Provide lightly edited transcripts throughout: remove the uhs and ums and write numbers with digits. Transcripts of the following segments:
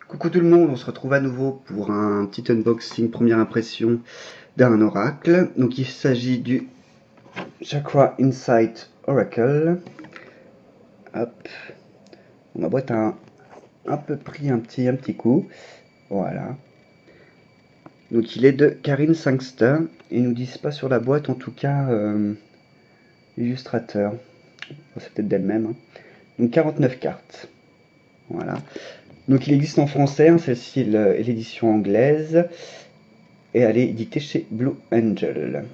Coucou tout le monde, on se retrouve à nouveau pour un petit unboxing, première impression d'un oracle. Donc il s'agit du Chakra Insight Oracle. Hop, ma boîte a un peu pris un petit coup. Voilà. Donc il est de Karine Sangster. Ils nous disent pas sur la boîte, en tout cas, illustrateur. C'est peut-être d'elle-même. Hein. Donc 49 cartes. Voilà. Donc il existe en français, hein, celle-ci est l'édition anglaise. Et elle est éditée chez Blue Angel.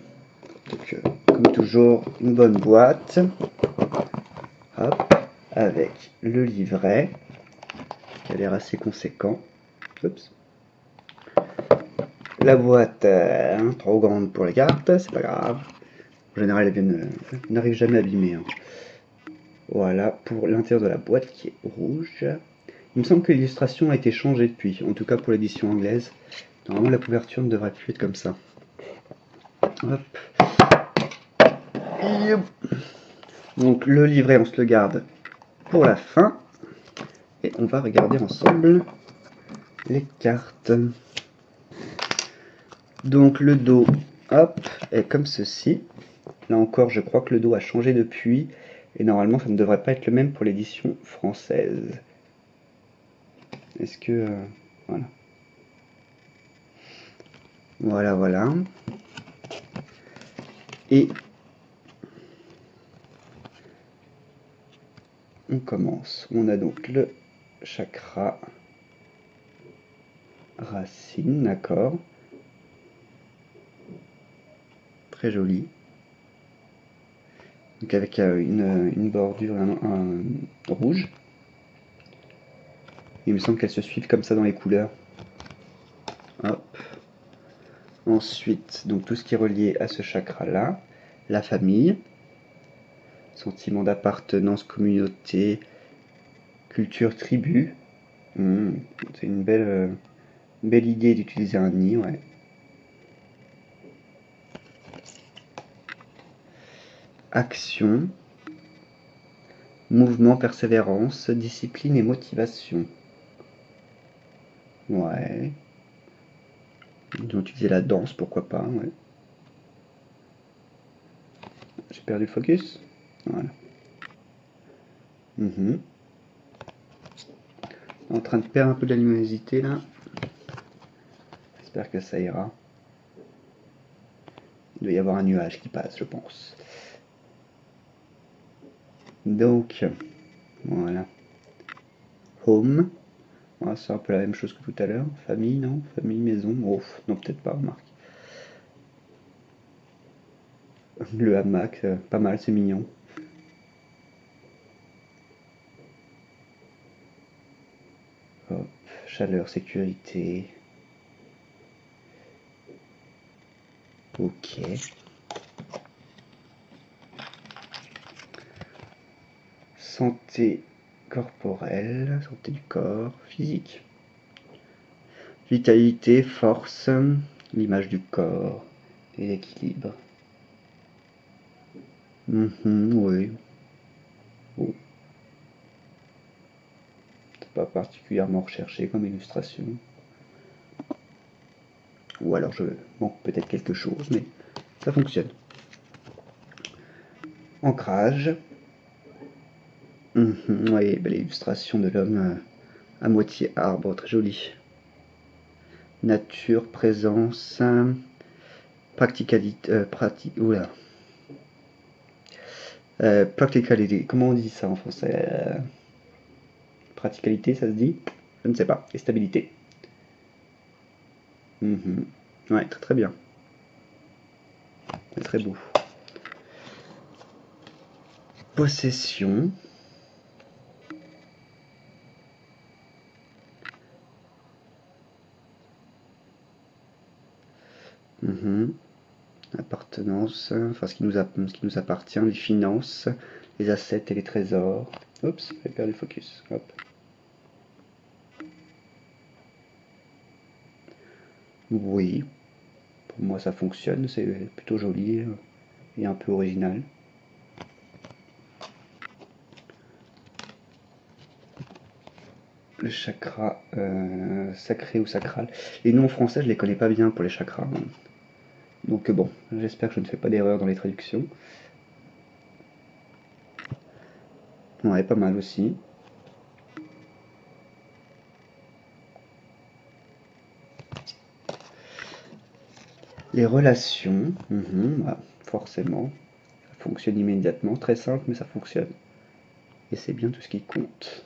Donc, comme toujours, une bonne boîte. Hop, avec le livret, qui a l'air assez conséquent. Oups. La boîte, trop grande pour les cartes, c'est pas grave. En général, elles n'arrivent jamais abîmées. Hein. Voilà, pour l'intérieur de la boîte qui est rouge. Il me semble que l'illustration a été changée depuis, en tout cas pour l'édition anglaise. Normalement, la couverture ne devrait plus être comme ça. Hop. Donc le livret, on se le garde pour la fin. Et on va regarder ensemble les cartes. Donc le dos, hop, est comme ceci. Là encore, je crois que le dos a changé depuis. Et normalement, ça ne devrait pas être le même pour l'édition française. Est-ce que... voilà. Voilà. Et... on commence. On a donc le chakra racine, d'accord. Très joli. Donc avec une bordure rouge. Il me semble qu'elles se suivent comme ça dans les couleurs. Hop. Ensuite, donc tout ce qui est relié à ce chakra-là. La famille. Sentiment d'appartenance, communauté, culture, tribu. C'est une belle idée d'utiliser un nid, ouais. Action. Mouvement, persévérance, discipline et motivation. Ouais. Ils ont utilisé la danse, pourquoi pas, ouais. J'ai perdu le focus. Voilà. En train de perdre un peu de la luminosité là. J'espère que ça ira. Il doit y avoir un nuage qui passe, je pense. Donc, voilà. Home. Voilà, c'est un peu la même chose que tout à l'heure. Famille, non? Famille, maison. Oh, non, peut-être pas, remarque. Le hamac, pas mal, c'est mignon. Hop, chaleur, sécurité. Ok. Santé corporelle, santé du corps, physique. Vitalité, force, l'image du corps et l'équilibre. Oui. Oh. C'est pas particulièrement recherché comme illustration. Ou alors je manque peut-être quelque chose, mais ça fonctionne. Ancrage. Oui, belle illustration de l'homme à moitié arbre, très joli. Nature, présence, practicalité, practicalité, comment on dit ça en français? Praticalité, ça se dit? Je ne sais pas. Et stabilité. Ouais, très bien. C'est très beau. Possession. Appartenance, enfin ce qui nous appartient, les finances, les assets et les trésors. Oups, j'ai perdu le focus. Hop. Oui, pour moi ça fonctionne, c'est plutôt joli et un peu original. le chakra sacré ou sacral. Les noms en français, je les connais pas bien pour les chakras, hein. Donc bon, j'espère que je ne fais pas d'erreur dans les traductions. Ouais, pas mal aussi. Les relations, bah, forcément, ça fonctionne immédiatement. Très simple, mais ça fonctionne. Et c'est bien tout ce qui compte.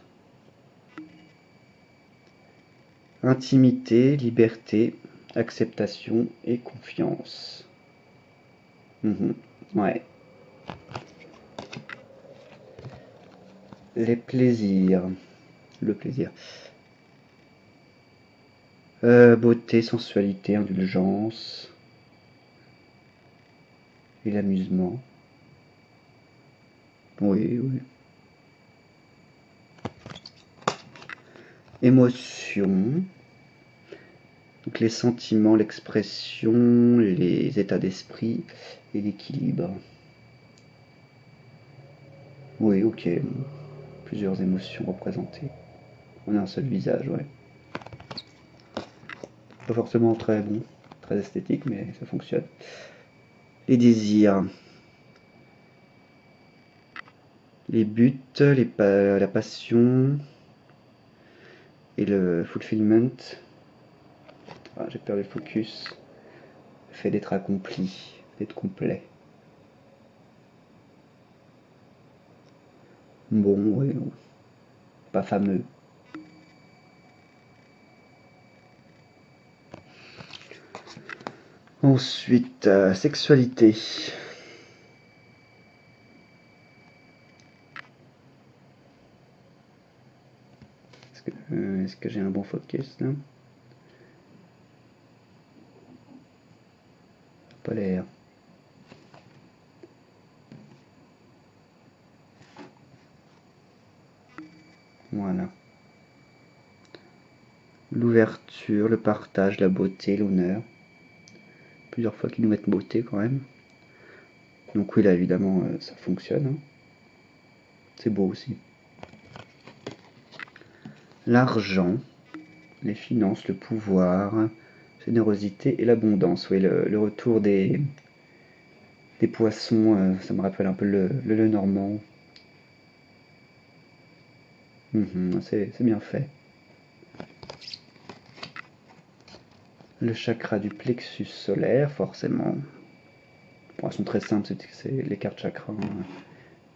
Intimité, liberté, acceptation et confiance. Ouais. Les plaisirs. Le plaisir. Beauté, sensualité, indulgence. Et l'amusement. Oui, oui. Émotion. Donc les sentiments, l'expression, les états d'esprit et l'équilibre. Oui, ok. Plusieurs émotions représentées. On a un seul visage, ouais. Pas forcément très bon, très esthétique, mais ça fonctionne. Les désirs. Les buts, la passion et le fulfillment. Ah, j'ai perdu le focus. Le fait d'être accompli, d'être complet. Bon, ouais, pas fameux. Ensuite, sexualité. Est-ce que j'ai un bon focus là? Pas l'air. Voilà. L'ouverture, le partage, la beauté, l'honneur. Plusieurs fois qu'ils nous mettent beauté quand même. Donc oui, là évidemment ça fonctionne, hein. C'est beau aussi. L'argent, les finances, le pouvoir, générosité et l'abondance. Oui, le retour des poissons, ça me rappelle un peu le normand. C'est bien fait. Le chakra du plexus solaire, forcément. Bon, elles sont très simples, c'est les cartes chakras, hein.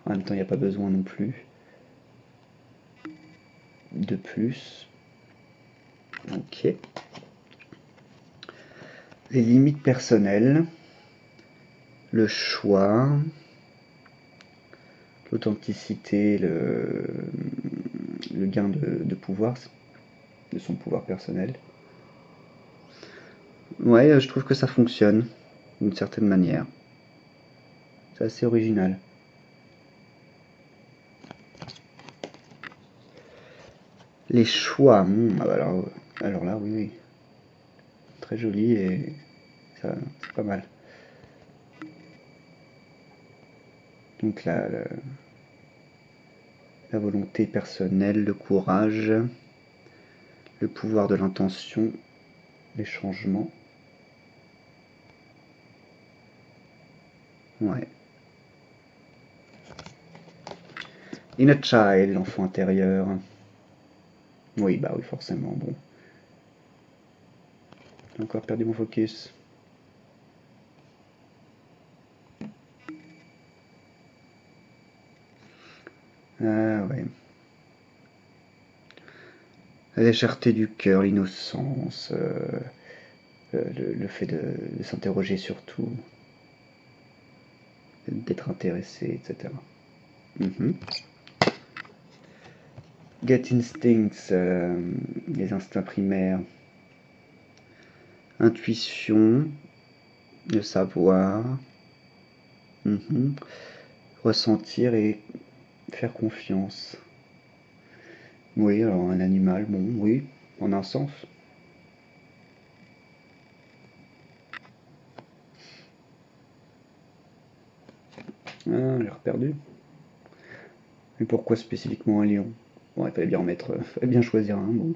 En même temps, il n'y a pas besoin non plus de plus. Ok. Les limites personnelles, le choix, l'authenticité, le gain de pouvoir, de son pouvoir personnel. Ouais, je trouve que ça fonctionne d'une certaine manière. C'est assez original. Les choix, alors là, oui, oui. Très joli et ça, c'est pas mal. Donc la volonté personnelle, le courage, le pouvoir de l'intention, les changements. Ouais. Inner child, l'enfant intérieur. Oui, bah oui, forcément, bon. J'ai encore perdu mon focus. Ah ouais. La légèreté du cœur, l'innocence, le fait de s'interroger sur tout, d'être intéressé, etc. Get instincts, les instincts primaires. Intuition, le savoir. Ressentir et faire confiance. Oui, alors un animal, bon, oui, en un sens. Ah, j'ai reperdu. Mais pourquoi spécifiquement un lion? Bon, il fallait bien en mettre, fallait bien choisir un. Bon.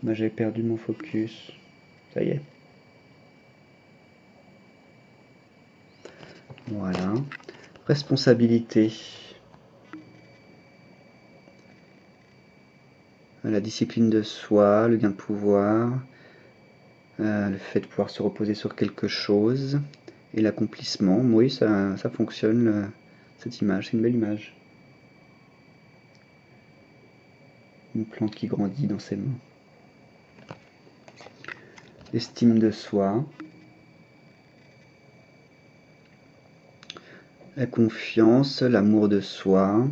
Bah, j'ai perdu mon focus. Ça y est. Voilà. Responsabilité. La discipline de soi, le gain de pouvoir, le fait de pouvoir se reposer sur quelque chose, et l'accomplissement. Oui, ça fonctionne, cette image, c'est une belle image. Une plante qui grandit dans ses mains. L'estime de soi. La confiance, l'amour de soi,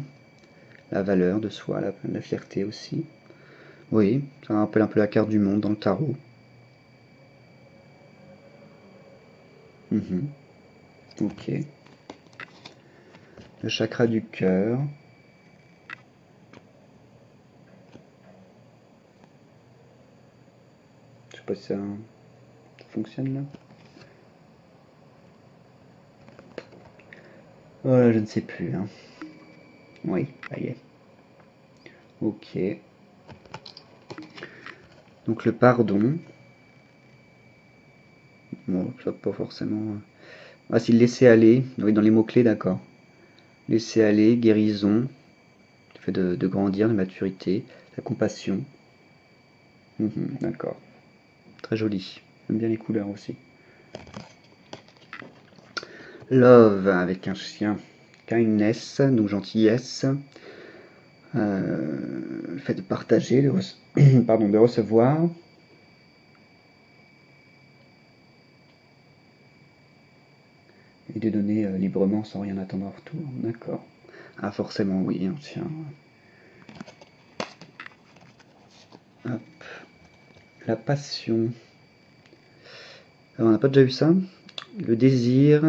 la valeur de soi, la fierté aussi. Oui, ça rappelle un peu la carte du monde dans le tarot. Ok. Le chakra du cœur. Je sais pas si ça fonctionne là. Voilà, je ne sais plus. Hein. Oui, ça y est. Ok. Donc le pardon. Bon, ça pas forcément. Ah, si, laisser aller. Oui, dans les mots-clés, d'accord. Laisser aller, guérison, le fait de grandir, de maturité, la compassion. D'accord. Très joli. J'aime bien les couleurs aussi. Love avec un chien. Kindness, donc gentillesse. Le fait de partager, pardon, de recevoir. Et de donner librement sans rien attendre en retour. D'accord. Ah, forcément, oui, un chien. Hop. La passion. Alors, on n'a pas déjà vu ça? Le désir.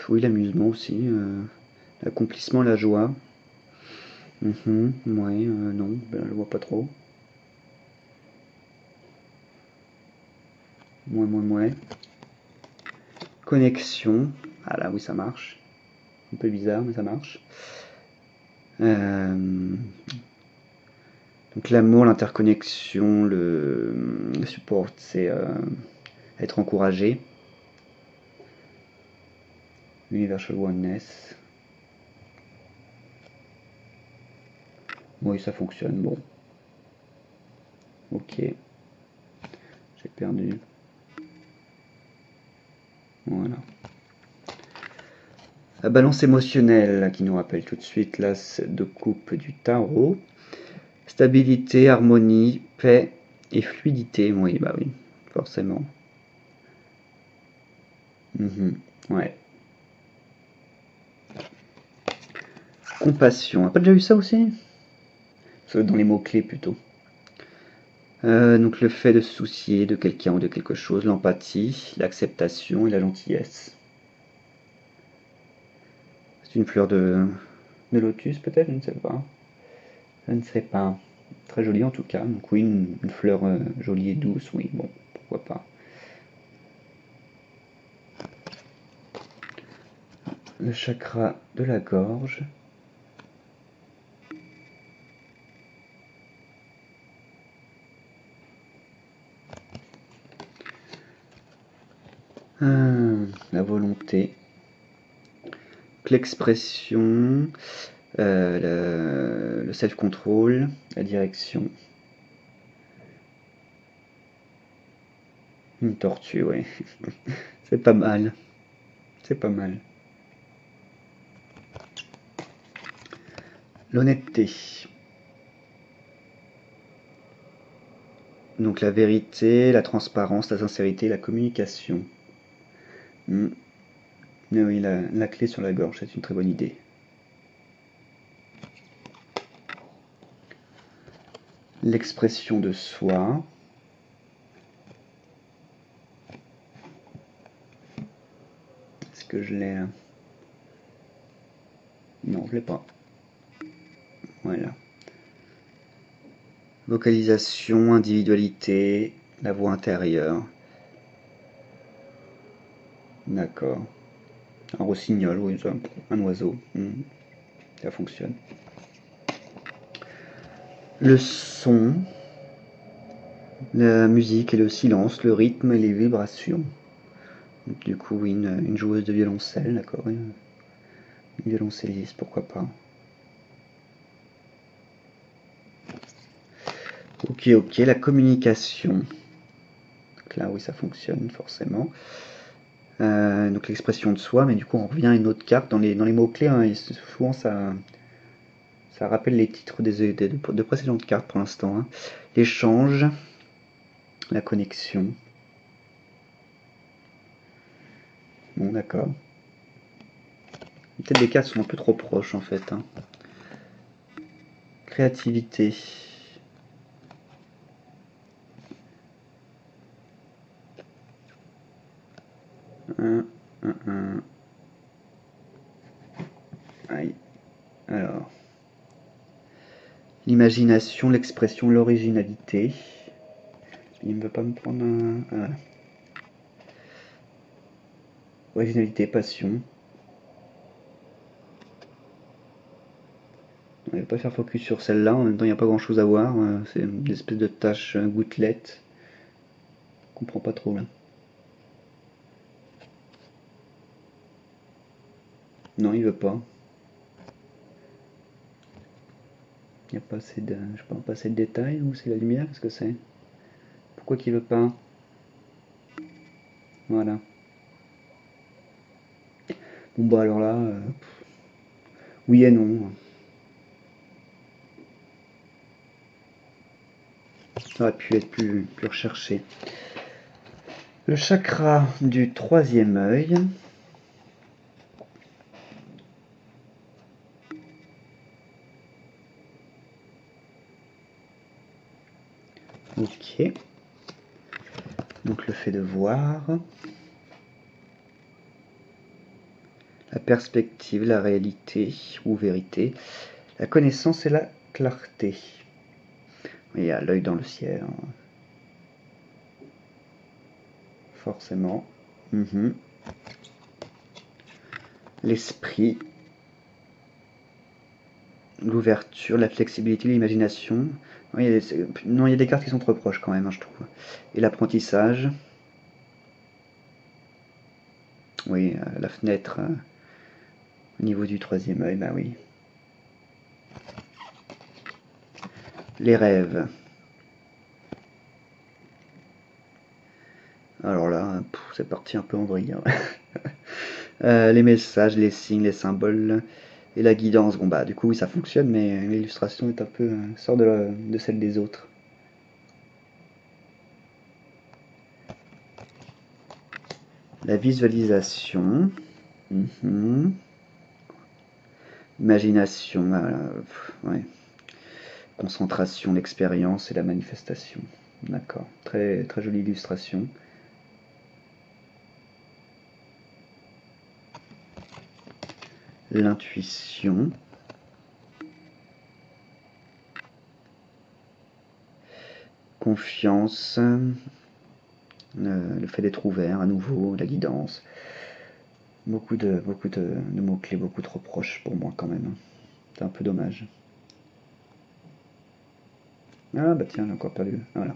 Oui, l'amusement aussi. L'accomplissement, la joie. Ouais, non, ben, je vois pas trop. Moins. Connexion. Ah là, oui, ça marche. Un peu bizarre, mais ça marche. Donc l'amour, l'interconnexion, le support, c'est être encouragé. Universal Oneness. Oui, ça fonctionne, bon. Ok. J'ai perdu. Voilà. La balance émotionnelle qui nous rappelle tout de suite l'as de coupe du tarot. Stabilité, harmonie, paix et fluidité. Oui, bah oui, forcément. Ouais. Compassion. On n'a pas déjà eu ça aussi? Dans les mots-clés plutôt. Donc le fait de se soucier de quelqu'un ou de quelque chose, l'empathie, l'acceptation et la gentillesse. C'est une fleur de lotus peut-être, je ne sais pas. Je ne sais pas. Très jolie en tout cas. Donc oui, une fleur jolie et douce, oui, bon, pourquoi pas. Le chakra de la gorge. La volonté. L'expression. Le self-control. La direction. Une tortue, ouais. C'est pas mal. C'est pas mal. L'honnêteté. Donc la vérité, la transparence, la sincérité, la communication. Mais oui, la clé sur la gorge, c'est une très bonne idée. L'expression de soi. Est-ce que je l'ai là? Non, je l'ai pas. Voilà. Vocalisation, individualité, la voix intérieure. D'accord. Un rossignol, oui, un oiseau. Ça fonctionne. Le son, la musique et le silence, le rythme et les vibrations. Donc, du coup, oui, une joueuse de violoncelle, d'accord. Une violoncelliste, pourquoi pas. Ok, la communication. Donc là, oui, ça fonctionne forcément. Donc l'expression de soi, mais du coup, on revient à une autre carte. Dans les mots-clés, hein, souvent, ça rappelle les titres de précédentes cartes pour l'instant. Hein. L'échange, la connexion. Bon, d'accord. Peut-être les cartes sont un peu trop proches en fait. Hein. Créativité. Aïe. Alors. L'imagination, l'expression, l'originalité. Il ne veut pas me prendre un... Ah. Originalité, passion. On ne va pas faire focus sur celle-là, en même temps il n'y a pas grand chose à voir, c'est une espèce de tache gouttelette. Je comprends pas trop là. Non, il veut pas. Il n'y a pas assez de. Je sais pas assez de détails ou c'est la lumière, qu'est-ce que c'est? Pourquoi qu'il veut pas? Voilà. Bon bah alors là. Oui et non. Ça aurait pu être plus recherché. Le chakra du troisième œil. Ok. Donc le fait de voir. La perspective, la réalité ou vérité. La connaissance et la clarté. Il y a l'œil dans le ciel. Hein. Forcément. L'esprit, l'ouverture, la flexibilité, l'imagination. Non, il y a des cartes qui sont trop proches quand même, hein, je trouve. Et l'apprentissage. Oui, la fenêtre au niveau du troisième œil, bah oui. Les rêves. Alors là, c'est parti un peu en vrille. Hein. Les messages, les signes, les symboles et la guidance. Bon bah du coup oui, ça fonctionne, mais l'illustration est un peu sort de celle des autres. La visualisation. Imagination, ouais. Concentration, l'expérience et la manifestation. D'accord, très, très jolie illustration. L'intuition. Confiance. Le fait d'être ouvert à nouveau, la guidance. Beaucoup de mots-clés, beaucoup trop proches pour moi quand même. C'est un peu dommage. Ah bah tiens, j'ai encore perdu. Voilà.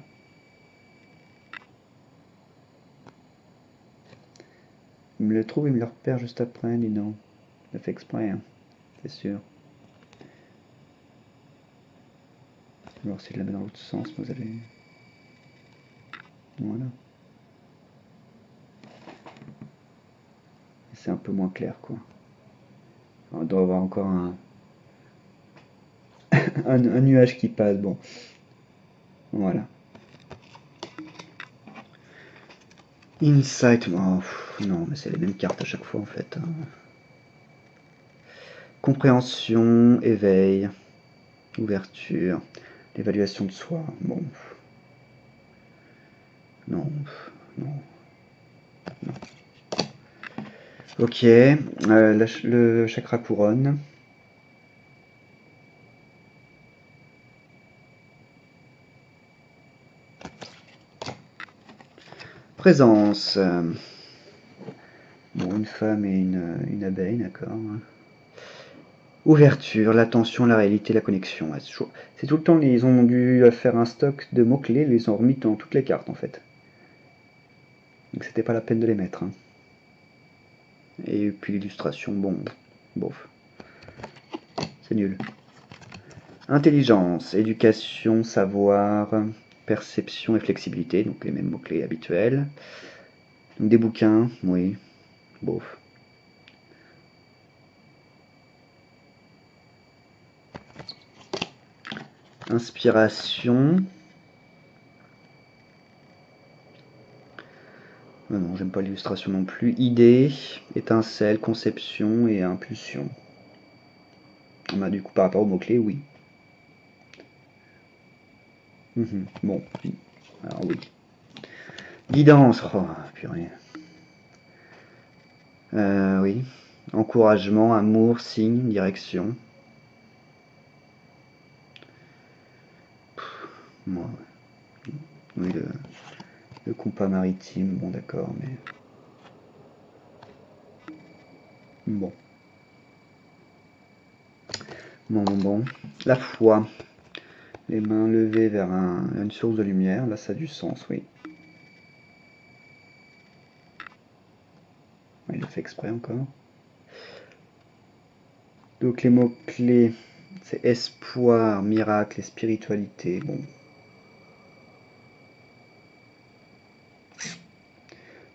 Il me le trouve, il me le repère juste après, dis donc. Il a fait exprès, hein. C'est sûr. Je vais voir si je la mets dans l'autre sens, vous allez... Voilà. C'est un peu moins clair, quoi. On doit avoir encore un nuage qui passe, bon. Voilà. Insight, oh, non, mais c'est les mêmes cartes à chaque fois, en fait. Hein. Compréhension, éveil, ouverture, l'évaluation de soi, bon. Non, non. Ok, le chakra couronne. Présence. Bon, une femme et une abeille, d'accord. Ouverture, l'attention, la réalité, la connexion. Ouais, c'est tout le temps, ils ont dû faire un stock de mots-clés, ils les ont remis dans toutes les cartes en fait. Donc c'était pas la peine de les mettre. Hein. Et puis l'illustration, bon, bof. C'est nul. Intelligence, éducation, savoir, perception et flexibilité, donc les mêmes mots-clés habituels. Donc des bouquins, oui, bof. Inspiration. Non, j'aime pas l'illustration non plus. Idée, étincelle, conception et impulsion. Bah, du coup, par rapport aux mots-clés, oui. Bon, alors oui. Guidance, oh, purée. Oui. Encouragement, amour, signe, direction. Moi, oui, le compas maritime, bon d'accord, mais... Bon. Bon. La foi. Les mains levées vers une source de lumière, là ça a du sens, oui. Il le fait exprès encore. Donc les mots-clés, c'est espoir, miracle et spiritualité. Bon.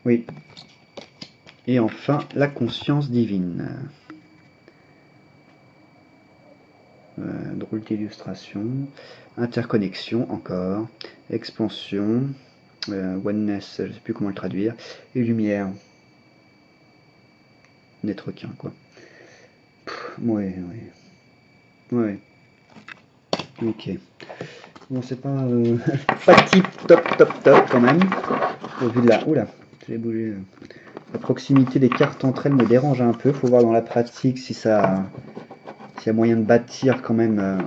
Oui. Et enfin, la conscience divine. Drôle d'illustration. Interconnexion, encore. Expansion. Oneness, je ne sais plus comment le traduire. Et lumière. N'être qu'un, quoi. Ouais. Ok. Bon, c'est pas, pas tip top quand même. Au vu de la... Oula, j'ai bougé. La proximité des cartes entre elles me dérange un peu. Faut voir dans la pratique si ça... S'il y a moyen de bâtir quand même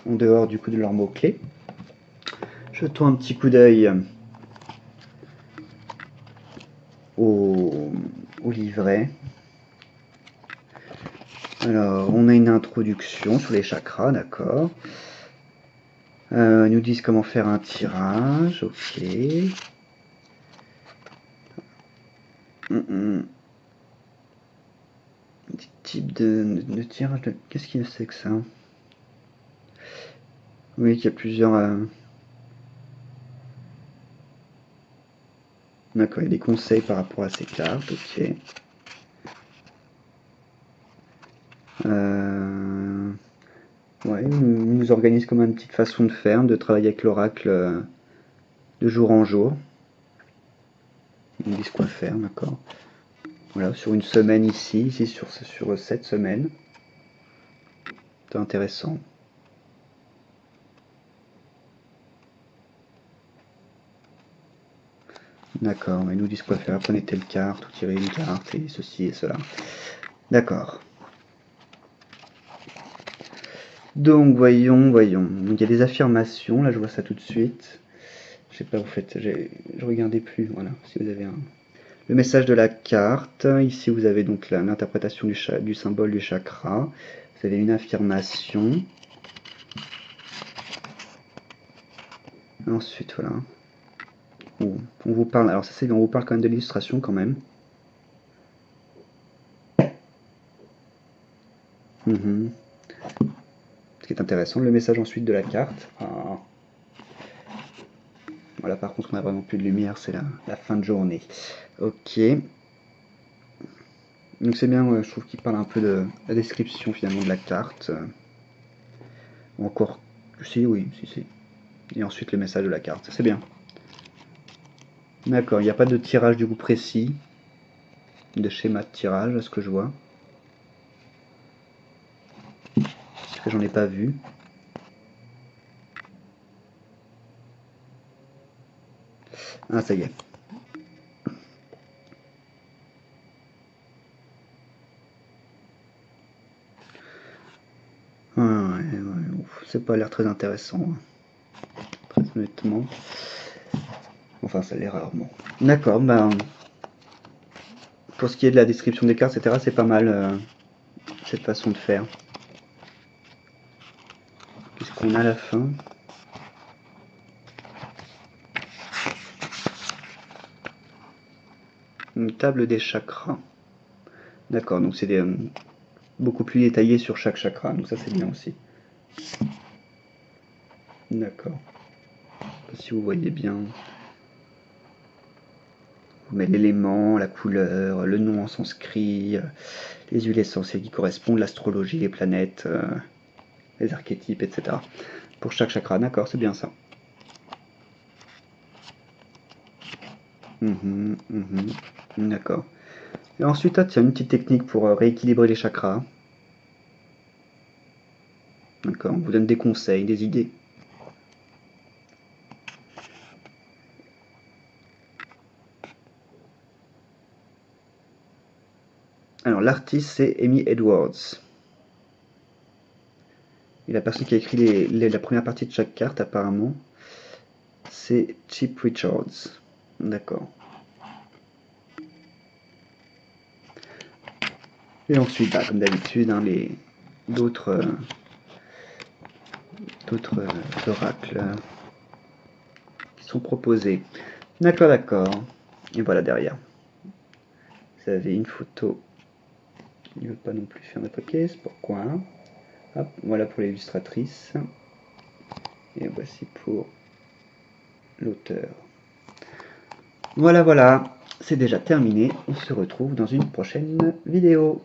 en dehors du coup de leurs mots-clés. Jetons un petit coup d'œil au livret. Alors, on a une introduction sur les chakras, d'accord. Ils nous disent comment faire un tirage, ok. Type de tirage, qu'est-ce qu'il c'est que ça? Oui, qu'il y a plusieurs... D'accord, il y a des conseils par rapport à ces cartes, ok. Ouais, il nous organise comme une petite façon de faire, de travailler avec l'oracle de jour en jour. Ils nous disent quoi faire, d'accord. Voilà, sur une semaine ici sur 7 semaines. C'est intéressant. D'accord, ils nous disent quoi faire. Prenez telle carte ou tirez une carte et ceci et cela. D'accord. Donc voyons. Donc il y a des affirmations, là je vois ça tout de suite. Je sais pas, vous faites, je regardais plus, voilà, si vous avez le message de la carte. Ici vous avez donc l'interprétation du symbole du chakra. Vous avez une affirmation. Ensuite, voilà. On vous parle, alors ça c'est, on vous parle quand même de l'illustration quand même. Ce qui est intéressant, le message ensuite de la carte. Ah. Voilà, par contre on a vraiment plus de lumière, c'est la fin de journée. Ok. Donc c'est bien, je trouve qu'il parle un peu de la description finalement de la carte. Encore, si. Et ensuite le message de la carte, c'est bien. D'accord, il n'y a pas de tirage du coup précis, de schéma de tirage à ce que je vois. Parce que j'en ai pas vu. Ah, ça y est. Ouais, c'est pas l'air très intéressant. Hein. Très honnêtement. Enfin, ça l'est rarement. D'accord, ben... pour ce qui est de la description des cartes, etc., c'est pas mal cette façon de faire. Puisqu'on a la fin. Une table des chakras. D'accord, donc c'est beaucoup plus détaillé sur chaque chakra, donc ça c'est bien aussi. D'accord. Si vous voyez bien. On met l'élément, la couleur, le nom en sanskrit, les huiles essentielles qui correspondent, l'astrologie, les planètes, les archétypes, etc. Pour chaque chakra, d'accord, c'est bien ça. D'accord. Et ensuite, il y a une petite technique pour rééquilibrer les chakras. D'accord, on vous donne des conseils, des idées. Alors, l'artiste, c'est Amy Edwards. Et la personne qui a écrit la première partie de chaque carte, apparemment, c'est Chip Richards. D'accord. Et ensuite, bah, comme d'habitude, hein, d'autres oracles qui sont proposés. D'accord, d'accord. Et voilà derrière. Vous avez une photo. Il ne veut pas non plus faire de paquet, c'est pourquoi. Hop, voilà pour l'illustratrice. Et voici pour l'auteur. Voilà, voilà. C'est déjà terminé. On se retrouve dans une prochaine vidéo.